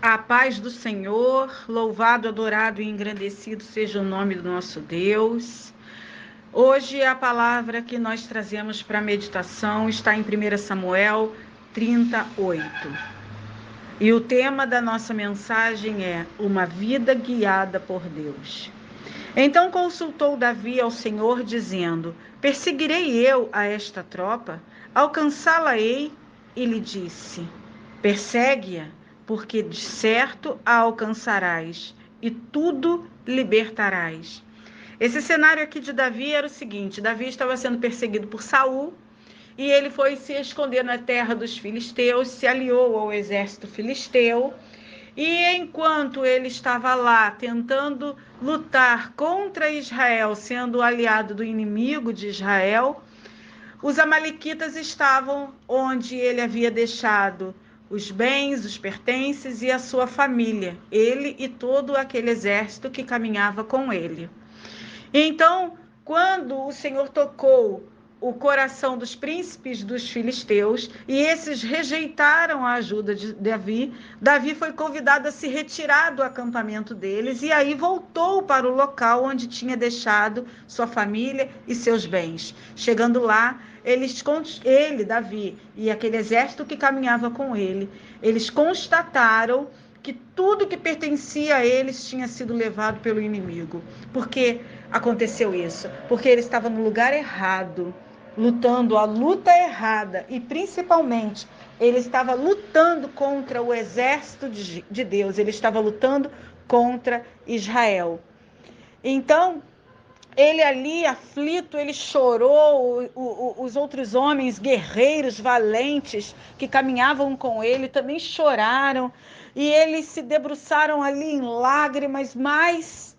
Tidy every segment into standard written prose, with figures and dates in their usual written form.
A paz do Senhor, louvado, adorado e engrandecido seja o nome do nosso Deus. Hoje a palavra que nós trazemos para a meditação está em 1 Samuel 38. E o tema da nossa mensagem é uma vida guiada por Deus. Então consultou Davi ao Senhor, dizendo: perseguirei eu a esta tropa? Alcançá-la-ei? E lhe disse: persegue-a, porque de certo a alcançarás, e tudo libertarás. Esse cenário aqui de Davi era o seguinte: Davi estava sendo perseguido por Saul, e ele foi se esconder na terra dos filisteus, se aliou ao exército filisteu, e enquanto ele estava lá tentando lutar contra Israel, sendo aliado do inimigo de Israel, os amalequitas estavam onde ele havia deixado os bens, os pertences e a sua família, ele e todo aquele exército que caminhava com ele. Então, quando o Senhor tocou o coração dos príncipes dos filisteus e esses rejeitaram a ajuda de Davi, Davi foi convidado a se retirar do acampamento deles e aí voltou para o local onde tinha deixado sua família e seus bens. Chegando lá, ele, Davi, e aquele exército que caminhava com ele, eles constataram que tudo que pertencia a eles tinha sido levado pelo inimigo. Por que aconteceu isso? Porque ele estava no lugar errado, lutando a luta errada, e principalmente ele estava lutando contra o exército de Deus, ele estava lutando contra Israel. Então, ele ali, aflito, ele chorou, os outros homens guerreiros, valentes, que caminhavam com ele, também choraram, e eles se debruçaram ali em lágrimas, mas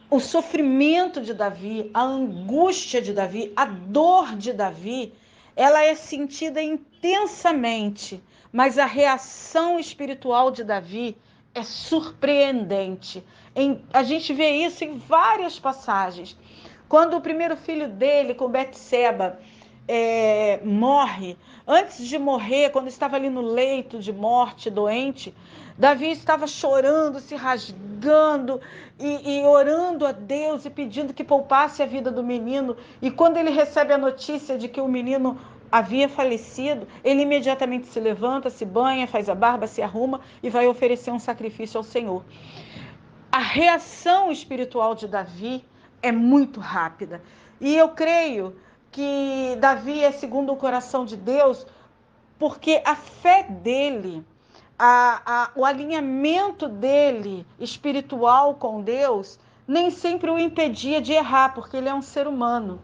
o sofrimento de Davi, a angústia de Davi, a dor de Davi, ela é sentida intensamente, mas a reação espiritual de Davi é surpreendente. A gente vê isso em várias passagens. Quando o primeiro filho dele, com Betseba, morre, antes de morrer, quando estava ali no leito de morte, doente, Davi estava chorando, se rasgando e orando a Deus e pedindo que poupasse a vida do menino. E quando ele recebe a notícia de que o menino havia falecido, ele imediatamente se levanta, se banha, faz a barba, se arruma e vai oferecer um sacrifício ao Senhor. A reação espiritual de Davi é muito rápida. E eu creio que Davi é segundo o coração de Deus, porque a fé dele, o alinhamento dele espiritual com Deus, nem sempre o impedia de errar, porque ele é um ser humano.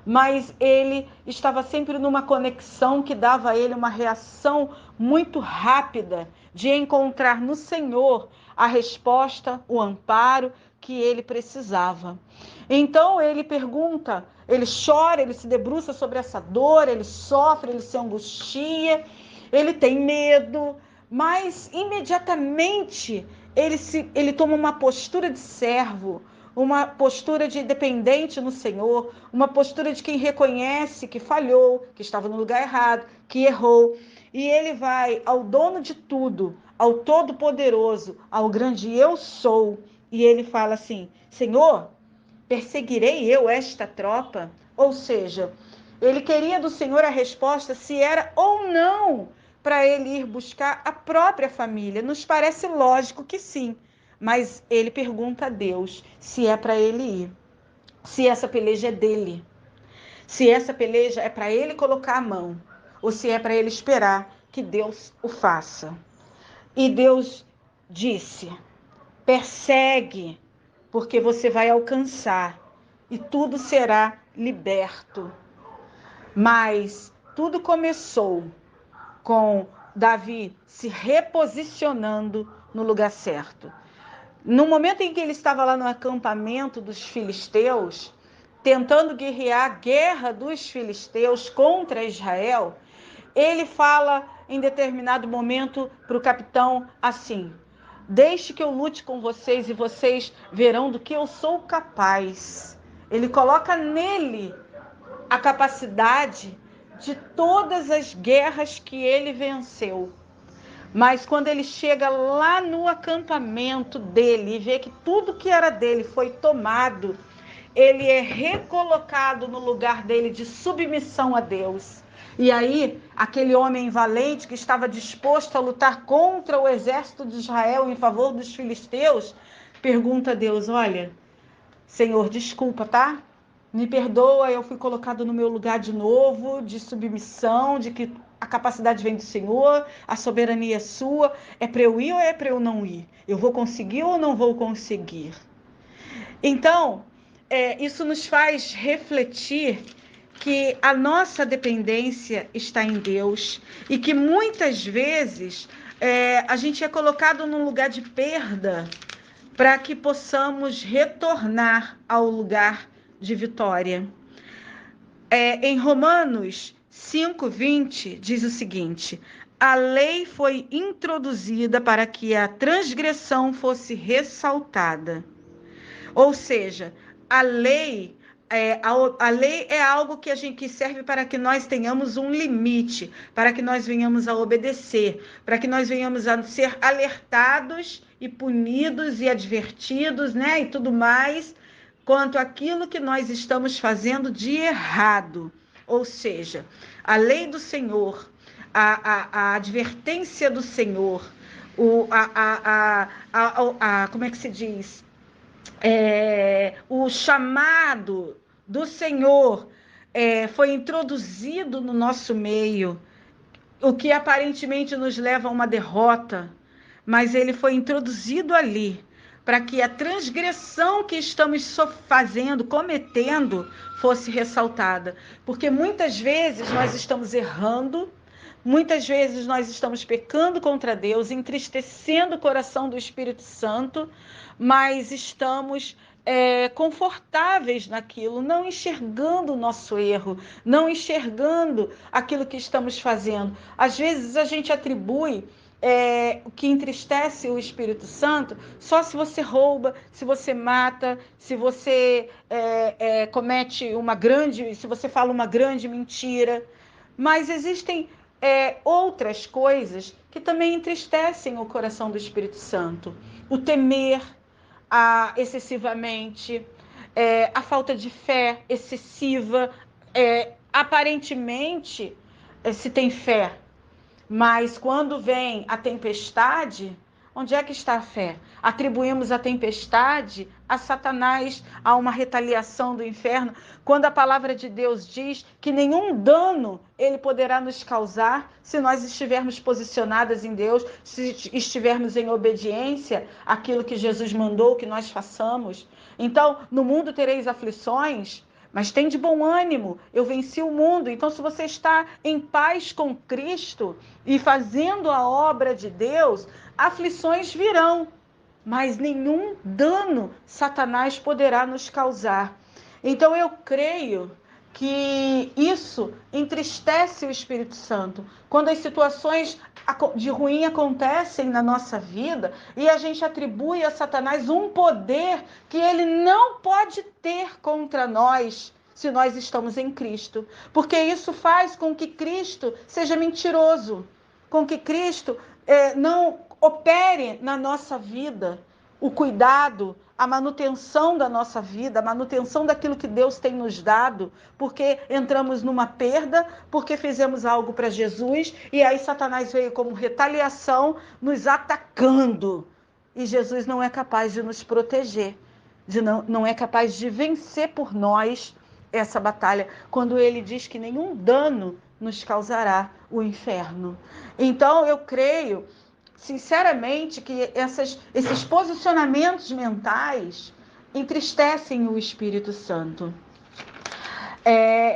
Mas ele estava sempre numa conexão que dava a ele uma reação muito rápida de encontrar no Senhor a resposta, o amparo que ele precisava. Então ele pergunta, ele chora, ele se debruça sobre essa dor, ele sofre, ele se angustia, ele tem medo, mas imediatamente ele toma uma postura de servo, uma postura de dependente no Senhor, uma postura de quem reconhece que falhou, que estava no lugar errado, que errou. E ele vai ao dono de tudo, ao Todo-Poderoso, ao grande eu sou, e ele fala assim: Senhor, perseguirei eu esta tropa? Ou seja, ele queria do Senhor a resposta se era ou não para ele ir buscar a própria família. Nos parece lógico que sim, mas ele pergunta a Deus se é para ele ir, se essa peleja é dele, se essa peleja é para ele colocar a mão, ou se é para ele esperar que Deus o faça. E Deus disse: persegue, porque você vai alcançar e tudo será liberto. Mas tudo começou com Davi se reposicionando no lugar certo. No momento em que ele estava lá no acampamento dos filisteus, tentando guerrear a guerra dos filisteus contra Israel, ele fala em determinado momento para o capitão assim: deixe que eu lute com vocês e vocês verão do que eu sou capaz. Ele coloca nele a capacidade de todas as guerras que ele venceu. Mas quando ele chega lá no acampamento dele e vê que tudo que era dele foi tomado, ele é recolocado no lugar dele de submissão a Deus. E aí, aquele homem valente que estava disposto a lutar contra o exército de Israel em favor dos filisteus, pergunta a Deus: olha, Senhor, desculpa, tá? Me perdoa, eu fui colocado no meu lugar de novo, de submissão, de que a capacidade vem do Senhor, a soberania é sua. É para eu ir ou é para eu não ir? Eu vou conseguir ou não vou conseguir? Então, isso nos faz refletir que a nossa dependência está em Deus e que muitas vezes a gente é colocado num lugar de perda para que possamos retornar ao lugar de vitória. Em Romanos 5:20 diz o seguinte: a lei foi introduzida para que a transgressão fosse ressaltada. Ou seja, a lei a lei é algo que serve para que nós tenhamos um limite, para que nós venhamos a obedecer, para que nós venhamos a ser alertados e punidos e advertidos, né, e tudo mais, quanto àquilo que nós estamos fazendo de errado. Ou seja, a lei do Senhor, a advertência do Senhor, como é que se diz? O chamado do Senhor foi introduzido no nosso meio, o que aparentemente nos leva a uma derrota, mas ele foi introduzido ali para que a transgressão que estamos fazendo, cometendo, fosse ressaltada. Porque muitas vezes nós estamos errando, muitas vezes nós estamos pecando contra Deus, entristecendo o coração do Espírito Santo, mas estamos confortáveis naquilo, não enxergando o nosso erro, não enxergando aquilo que estamos fazendo. Às vezes a gente atribui o que entristece o Espírito Santo só se você rouba, se você mata, se você comete se você fala uma grande mentira. Mas existem outras coisas que também entristecem o coração do Espírito Santo. O temer excessivamente, a falta de fé excessiva, aparentemente se tem fé, mas quando vem a tempestade, onde é que está a fé? Atribuímos a tempestade a Satanás, a uma retaliação do inferno, quando a palavra de Deus diz que nenhum dano ele poderá nos causar se nós estivermos posicionadas em Deus, se estivermos em obediência àquilo que Jesus mandou que nós façamos. Então, no mundo tereis aflições, mas tem de bom ânimo, eu venci o mundo. Então, se você está em paz com Cristo e fazendo a obra de Deus, aflições virão, mas nenhum dano Satanás poderá nos causar. Então, eu creio que isso entristece o Espírito Santo. Quando as situações de ruim acontecem na nossa vida e a gente atribui a Satanás um poder que ele não pode ter contra nós se nós estamos em Cristo. Porque isso faz com que Cristo seja mentiroso, com que Cristo não opere na nossa vida o cuidado, a manutenção da nossa vida, a manutenção daquilo que Deus tem nos dado, porque entramos numa perda, porque fizemos algo para Jesus, e aí Satanás veio como retaliação, nos atacando. E Jesus não é capaz de nos proteger, não é capaz de vencer por nós essa batalha, quando ele diz que nenhum dano nos causará o inferno. Então, eu creio sinceramente que esses posicionamentos mentais entristecem o Espírito Santo.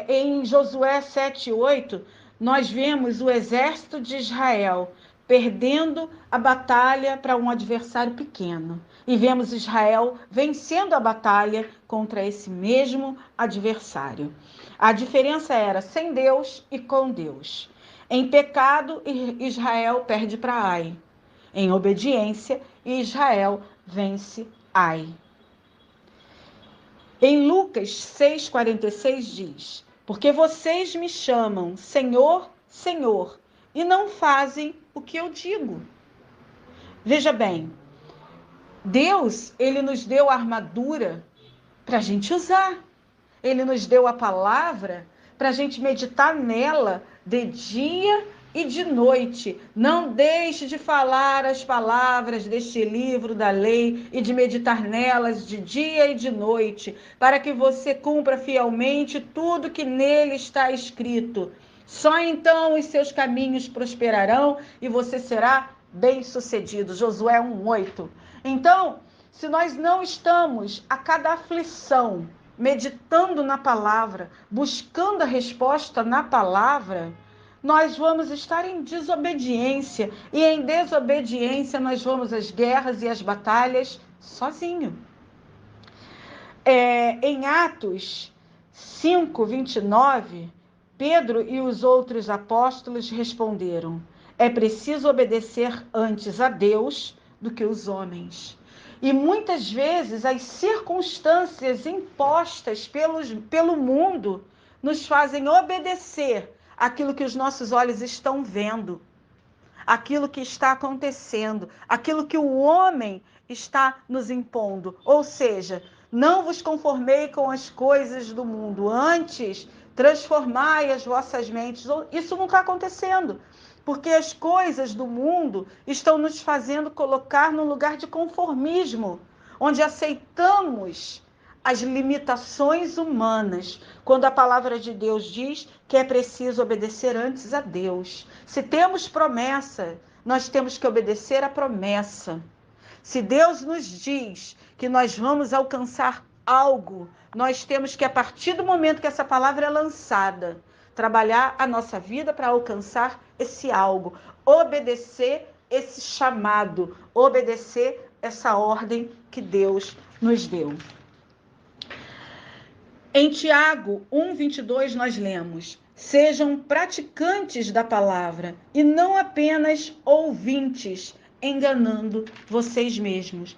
Em Josué 7:8, nós vemos o exército de Israel perdendo a batalha para um adversário pequeno. E vemos Israel vencendo a batalha contra esse mesmo adversário. A diferença era sem Deus e com Deus. Em pecado, Israel perde para Ai. Em obediência, Israel vence Ai. Em Lucas 6,46 diz: porque vocês me chamam Senhor, Senhor, e não fazem o que eu digo. Veja bem, Deus, ele nos deu a armadura para a gente usar. Ele nos deu a palavra para a gente meditar nela de dia e de noite. Não deixe de falar as palavras deste livro da lei e de meditar nelas de dia e de noite, para que você cumpra fielmente tudo que nele está escrito. Só então os seus caminhos prosperarão e você será bem-sucedido. Josué 1:8. Então, se nós não estamos a cada aflição meditando na palavra, buscando a resposta na palavra, nós vamos estar em desobediência. E em desobediência nós vamos às guerras e às batalhas sozinho. Em Atos 5:29, Pedro e os outros apóstolos responderam: é preciso obedecer antes a Deus do que os homens. E muitas vezes as circunstâncias impostas pelo mundo nos fazem obedecer aquilo que os nossos olhos estão vendo, aquilo que está acontecendo, aquilo que o homem está nos impondo. Ou seja, não vos conformei com as coisas do mundo, antes transformai as vossas mentes. Isso não está acontecendo, porque as coisas do mundo estão nos fazendo colocar num lugar de conformismo, onde aceitamos as limitações humanas, quando a palavra de Deus diz que é preciso obedecer antes a Deus. Se temos promessa, nós temos que obedecer a promessa. Se Deus nos diz que nós vamos alcançar algo, nós temos que, a partir do momento que essa palavra é lançada, trabalhar a nossa vida para alcançar esse algo, obedecer esse chamado, obedecer essa ordem que Deus nos deu. Em Tiago 1:22 nós lemos: sejam praticantes da palavra e não apenas ouvintes, enganando vocês mesmos.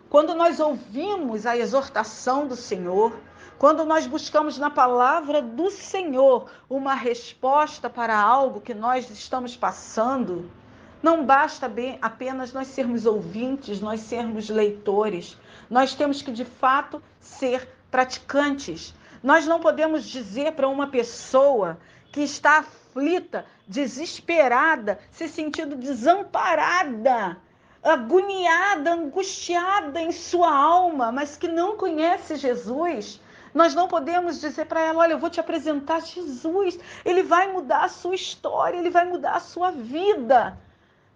Quando nós ouvimos a exortação do Senhor, quando nós buscamos na palavra do Senhor uma resposta para algo que nós estamos passando, não basta apenas nós sermos ouvintes, nós sermos leitores. Nós temos que, de fato, ser praticantes. Nós não podemos dizer para uma pessoa que está aflita, desesperada, se sentindo desamparada, agoniada, angustiada em sua alma, mas que não conhece Jesus. Nós não podemos dizer para ela: olha, eu vou te apresentar Jesus, ele vai mudar a sua história, ele vai mudar a sua vida.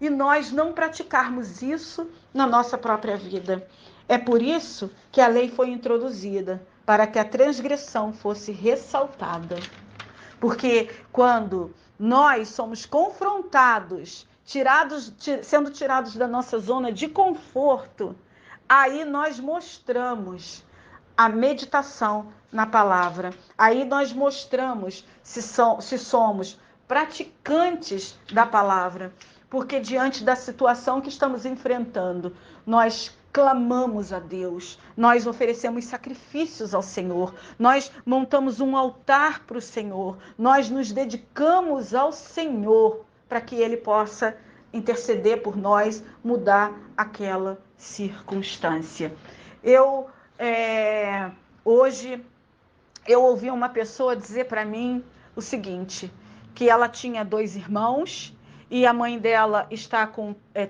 E nós não praticarmos isso na nossa própria vida. É por isso que a lei foi introduzida, para que a transgressão fosse ressaltada. Porque quando nós somos confrontados, sendo tirados da nossa zona de conforto, aí nós mostramos a meditação na palavra. Aí nós mostramos se somos praticantes da palavra. Porque diante da situação que estamos enfrentando, nós clamamos a Deus, nós oferecemos sacrifícios ao Senhor, nós montamos um altar para o Senhor, nós nos dedicamos ao Senhor para que Ele possa interceder por nós, mudar aquela circunstância. Hoje eu ouvi uma pessoa dizer para mim o seguinte, que ela tinha 2 irmãos, e a mãe dela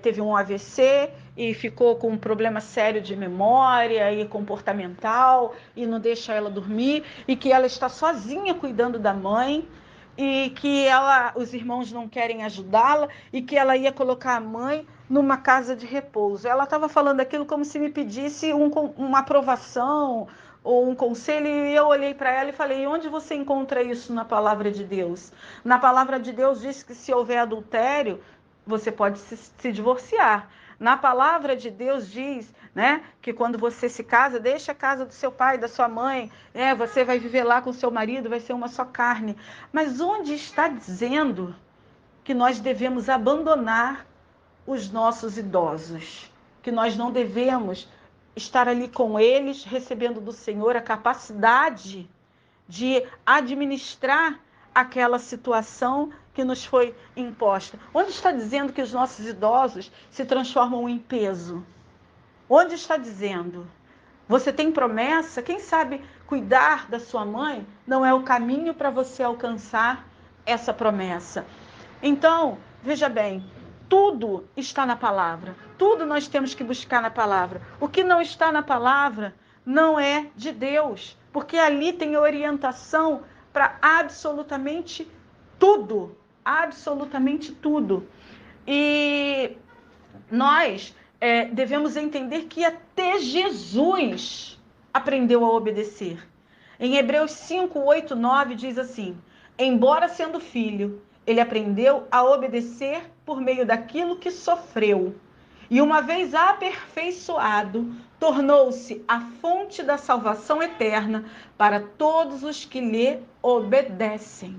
teve um AVC e ficou com um problema sério de memória e comportamental e não deixa ela dormir, e que ela está sozinha cuidando da mãe, e que os irmãos não querem ajudá-la, e que ela ia colocar a mãe numa casa de repouso. Ela estava falando aquilo como se me pedisse uma aprovação ou um conselho, e eu olhei para ela e falei: onde você encontra isso na palavra de Deus? Na palavra de Deus diz que se houver adultério, você pode se divorciar. Na palavra de Deus diz, né, que quando você se casa, deixa a casa do seu pai, da sua mãe, você vai viver lá com o seu marido, vai ser uma só carne. Mas onde está dizendo que nós devemos abandonar os nossos idosos? Que nós não devemos estar ali com eles, recebendo do Senhor a capacidade de administrar aquela situação que nos foi imposta? Onde está dizendo que os nossos idosos se transformam em peso? Onde está dizendo? Você tem promessa? Quem sabe cuidar da sua mãe não é o caminho para você alcançar essa promessa? Então, veja bem, tudo está na palavra. Tudo nós temos que buscar na palavra. O que não está na palavra não é de Deus, porque ali tem orientação para absolutamente tudo. Absolutamente tudo. E nós devemos entender que até Jesus aprendeu a obedecer. Em Hebreus 5, 8, 9 diz assim: embora sendo filho, ele aprendeu a obedecer por meio daquilo que sofreu. E uma vez aperfeiçoado, tornou-se a fonte da salvação eterna para todos os que lhe obedecem.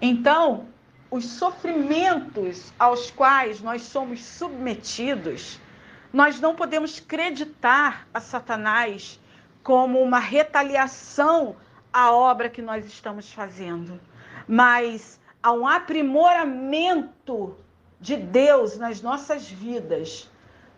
Então, os sofrimentos aos quais nós somos submetidos, nós não podemos creditar a Satanás como uma retaliação à obra que nós estamos fazendo, mas há um aprimoramento de Deus nas nossas vidas,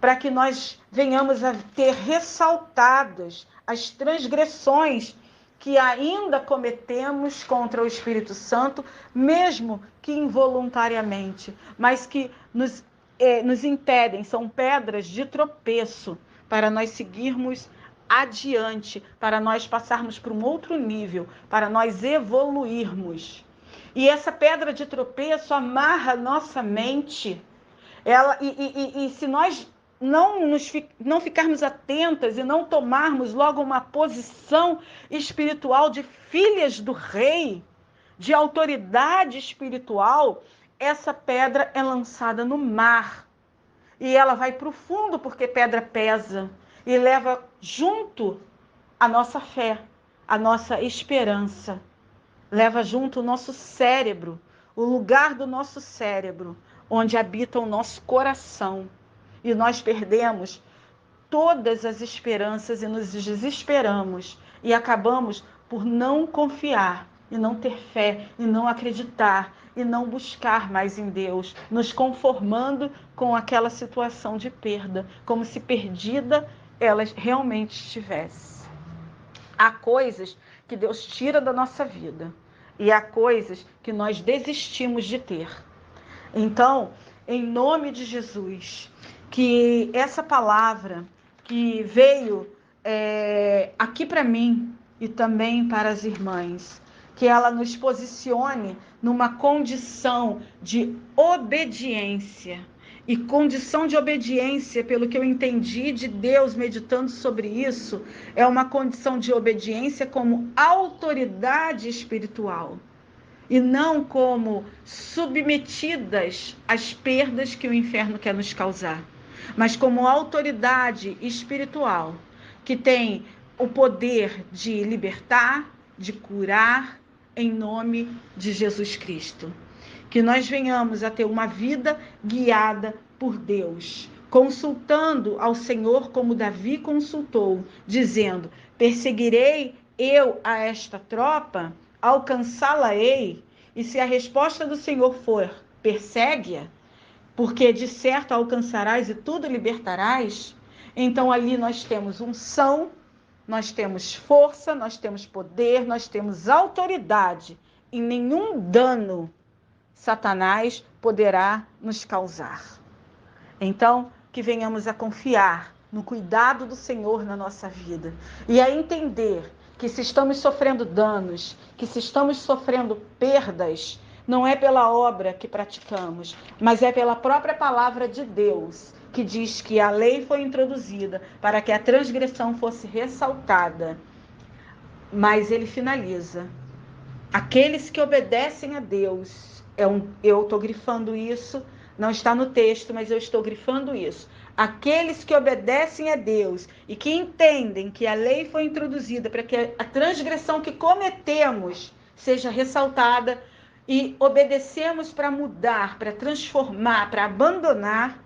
para que nós venhamos a ter ressaltadas as transgressões que ainda cometemos contra o Espírito Santo, mesmo que involuntariamente, mas que nos impedem, são pedras de tropeço para nós seguirmos adiante, para nós passarmos para um outro nível, para nós evoluirmos. E essa pedra de tropeço amarra nossa mente. E se nós não ficarmos atentas e não tomarmos logo uma posição espiritual de filhas do rei, de autoridade espiritual, essa pedra é lançada no mar. E ela vai para o fundo, porque pedra pesa, e leva junto a nossa fé, a nossa esperança. Leva junto o nosso cérebro, o lugar do nosso cérebro, onde habita o nosso coração. E nós perdemos todas as esperanças e nos desesperamos. E acabamos por não confiar, e não ter fé, e não acreditar, e não buscar mais em Deus, nos conformando com aquela situação de perda, como se perdida ela realmente estivesse. Há coisas que Deus tira da nossa vida, e há coisas que nós desistimos de ter. Então, em nome de Jesus, que essa palavra que veio aqui para mim e também para as irmãs, que ela nos posicione numa condição de obediência. E condição de obediência, pelo que eu entendi de Deus meditando sobre isso, é uma condição de obediência como autoridade espiritual. E não como submetidas às perdas que o inferno quer nos causar, mas como autoridade espiritual, que tem o poder de libertar, de curar, em nome de Jesus Cristo. Que nós venhamos a ter uma vida guiada por Deus, consultando ao Senhor como Davi consultou, dizendo: perseguirei eu a esta tropa? Alcançá-la-ei? E se a resposta do Senhor for: persegue-a, porque de certo alcançarás e tudo libertarás, então ali nós temos unção, nós temos força, nós temos poder, nós temos autoridade, e nenhum dano Satanás poderá nos causar. Então, que venhamos a confiar no cuidado do Senhor na nossa vida e a entender que se estamos sofrendo danos, que se estamos sofrendo perdas, não é pela obra que praticamos, mas é pela própria palavra de Deus, que diz que a lei foi introduzida para que a transgressão fosse ressaltada. Mas ele finaliza: aqueles que obedecem a Deus, eu estou grifando isso, não está no texto, mas eu estou grifando isso. Aqueles que obedecem a Deus e que entendem que a lei foi introduzida para que a transgressão que cometemos seja ressaltada e obedecemos para mudar, para transformar, para abandonar,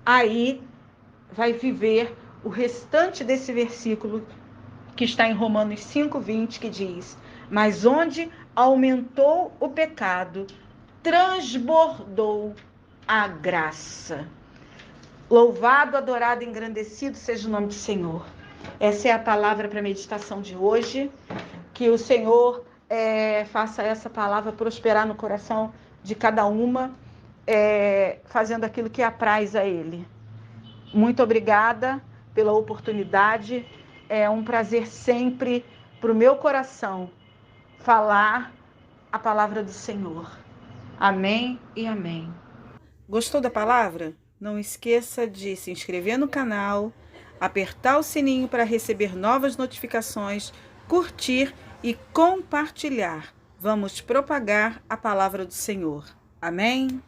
aí vai viver o restante desse versículo que está em Romanos 5:20, que diz: mas onde aumentou o pecado, transbordou a graça. Louvado, adorado, engrandecido seja o nome do Senhor. Essa é a palavra para a meditação de hoje. Que o Senhor faça essa palavra prosperar no coração de cada uma, fazendo aquilo que apraz a Ele. Muito obrigada pela oportunidade. É um prazer sempre para o meu coração falar a palavra do Senhor. Amém e amém. Gostou da palavra? Não esqueça de se inscrever no canal, apertar o sininho para receber novas notificações, curtir e compartilhar. Vamos propagar a palavra do Senhor. Amém?